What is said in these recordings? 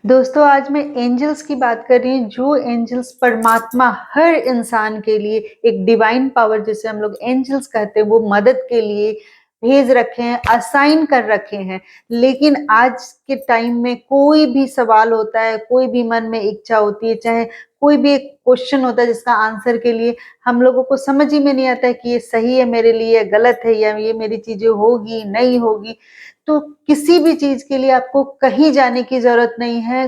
दोस्तों आज मैं एंजल्स की बात कर रही हूँ। जो एंजल्स परमात्मा हर इंसान के लिए एक डिवाइन पावर जिसे हम लोग एंजल्स कहते हैं वो मदद के लिए भेज रखे हैं, असाइन कर रखे हैं। लेकिन आज के टाइम में कोई भी सवाल होता है, कोई भी मन में इच्छा होती है, चाहे कोई भी एक क्वेश्चन होता है जिसका आंसर के लिए हम लोगों को समझ ही में नहीं आता है कि ये सही है मेरे लिए या गलत है, या ये मेरी चीजें होगी नहीं होगी। तो किसी भी चीज के लिए आपको कहीं जाने की जरूरत नहीं है,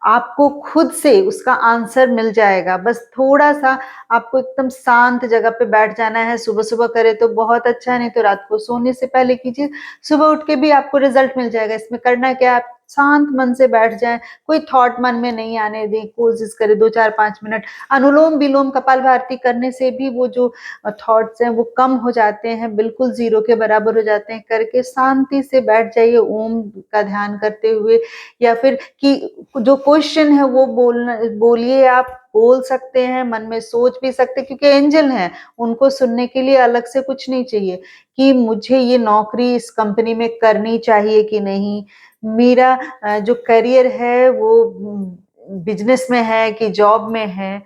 आपको खुद से उसका आंसर मिल जाएगा। बस थोड़ा सा आपको एकदम शांत जगह पे बैठ जाना है। सुबह सुबह करे तो बहुत अच्छा है, नहीं तो रात को सोने से पहले कीजिए। सुबह उठ के भी आपको रिजल्ट मिल जाएगा। इसमें करना क्या है, आप शांत मन से बैठ जाएं, कोई थॉट मन में नहीं आने दें। कोशिश करें 2-4-5 मिनट अनुलोम विलोम कपालभाति करने से भी वो जो थॉट्स हैं वो कम हो जाते हैं, बिल्कुल जीरो के बराबर हो जाते हैं। करके शांति से बैठ जाइए ओम का ध्यान करते हुए, या फिर कि जो क्वेश्चन है वो बोलिए। आप बोल सकते हैं, मन में सोच भी सकते हैं, क्योंकि एंजल हैं, उनको सुनने के लिए अलग से कुछ नहीं चाहिए कि मुझे ये नौकरी इस कंपनी में करनी चाहिए कि नहीं, मेरा जो करियर है वो बिजनेस में है कि जॉब में है।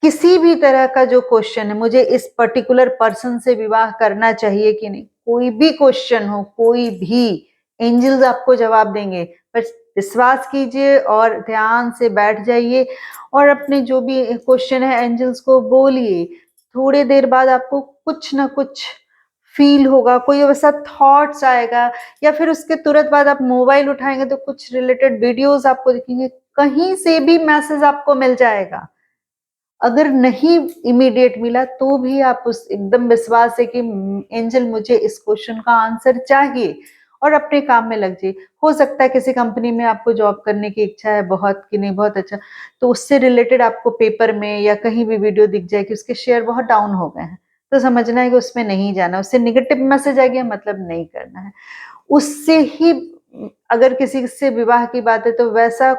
किसी भी तरह का जो क्वेश्चन है, मुझे इस पर्टिकुलर पर्सन से विवाह करना चाहिए कि नहीं, कोई भी क्वेश्चन हो, कोई भी, एंजल्स आपको जवाब देंगे। बस विश्वास कीजिए और ध्यान से बैठ जाइए और अपने जो भी क्वेश्चन है एंजल्स को बोलिए। थोड़ी देर बाद आपको कुछ ना कुछ फील होगा, कोई वैसा थॉट्स आएगा, या फिर उसके तुरंत बाद आप मोबाइल उठाएंगे तो कुछ रिलेटेड वीडियोस आपको दिखेंगे। कहीं से भी मैसेज आपको मिल जाएगा। अगर नहीं इमीडिएट मिला तो भी आप उस एकदम विश्वास है कि एंजल मुझे इस क्वेश्चन का आंसर चाहिए, और अपने काम में लग जाइए। हो सकता है किसी कंपनी में आपको जॉब करने की इच्छा है बहुत, कि नहीं बहुत अच्छा, तो उससे रिलेटेड आपको पेपर में या कहीं भी वीडियो दिख जाए कि उसके शेयर बहुत डाउन हो गए हैं, तो समझना है कि उसमें नहीं जाना। उससे निगेटिव मैसेज आ गया मतलब नहीं करना है उससे ही। अगर किसी से विवाह की बात है तो वैसा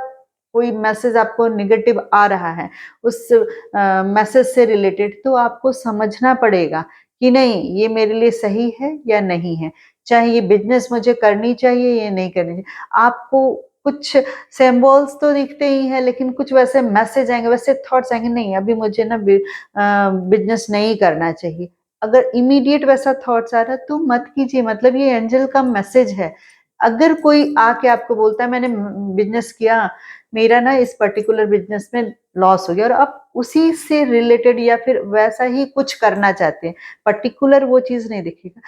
कोई मैसेज आपको निगेटिव आ रहा है उस मैसेज से रिलेटेड, तो आपको समझना पड़ेगा कि नहीं ये मेरे लिए सही है या नहीं है, चाहे ये बिजनेस मुझे करनी चाहिए या नहीं करनी चाहिए। आपको कुछ सिंबल्स तो दिखते ही हैं, लेकिन कुछ वैसे मैसेज आएंगे, वैसे थॉट्स आएंगे, नहीं अभी मुझे ना बिजनेस नहीं करना चाहिए। अगर इमीडिएट वैसा थॉट्स आ रहा है तो मत कीजिए, मतलब ये एंजल का मैसेज है। अगर कोई आके आपको बोलता है मैंने बिजनेस किया, मेरा ना इस पर्टिकुलर बिजनेस में लॉस हो गया, और आप उसी से रिलेटेड या फिर वैसा ही कुछ करना चाहते हैं, पर्टिकुलर वो चीज नहीं दिखेगा,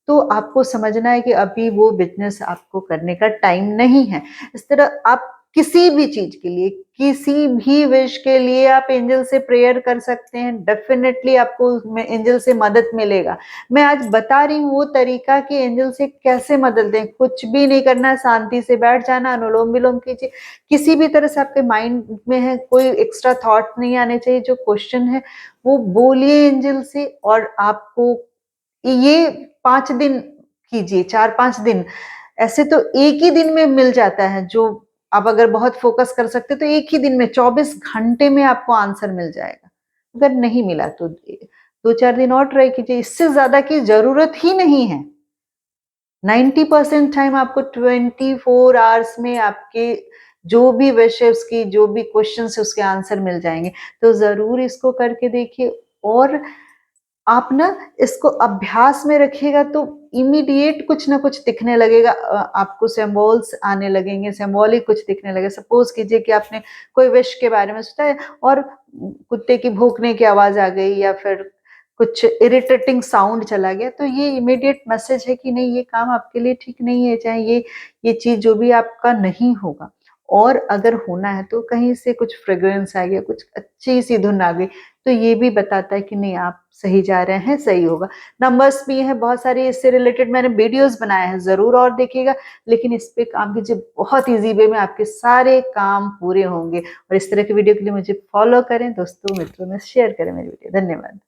तो आपको समझना है कि अभी वो बिजनेस आपको करने का टाइम नहीं है। इस तरह आप किसी भी चीज के लिए, किसी भी विश के लिए आप एंजल से प्रेयर कर सकते हैं। डेफिनेटली आपको उसमें एंजल से मदद मिलेगा। मैं आज बता रही हूँ वो तरीका कि एंजल से कैसे मदद दें। कुछ भी नहीं करना है, शांति से बैठ जाना, अनुलोम विलोम कीजिए। किसी भी तरह से आपके माइंड में है कोई एक्स्ट्रा थॉट नहीं आने चाहिए। जो क्वेश्चन है वो बोलिए एंजल से, और आपको ये 5 दिन कीजिए, 4-5 दिन। ऐसे तो एक ही दिन में मिल जाता है, जो आप अगर बहुत फोकस कर सकते तो एक ही दिन में 24 घंटे में आपको आंसर मिल जाएगा। अगर नहीं मिला तो 2-4 दिन और ट्राई कीजिए, इससे ज्यादा की जरूरत ही नहीं है। 90% टाइम आपको 24 आवर्स में आपके जो भी विशेष की जो भी क्वेश्चन है उसके आंसर मिल जाएंगे। तो जरूर इसको करके देखिए, और आप ना इसको अभ्यास में रखिएगा तो इमीडिएट कुछ ना कुछ दिखने लगेगा। आपको सिंबल्स आने लगेंगे, सिंबॉलिक कुछ दिखने लगेगा। सपोज कीजिए कि आपने कोई विश के बारे में सोचा है और कुत्ते की भौंकने की आवाज आ गई, या फिर कुछ इरिटेटिंग साउंड चला गया, तो ये इमीडिएट मैसेज है कि नहीं ये काम आपके लिए ठीक नहीं है, चाहे ये चीज जो भी आपका नहीं होगा। और अगर होना है तो कहीं से कुछ फ्रेग्रेंस आ गया, कुछ अच्छी सी धुन आ गई, तो ये भी बताता है कि नहीं आप सही जा रहे हैं, सही होगा। नंबर्स भी हैं बहुत सारे, इससे रिलेटेड मैंने वीडियोस बनाए हैं, जरूर और देखिएगा। लेकिन इस पे काम कीजिए, बहुत इजी वे में आपके सारे काम पूरे होंगे। और इस तरह के वीडियो के लिए मुझे फॉलो करें, दोस्तों मित्रों में शेयर करें मेरी वीडियो। धन्यवाद।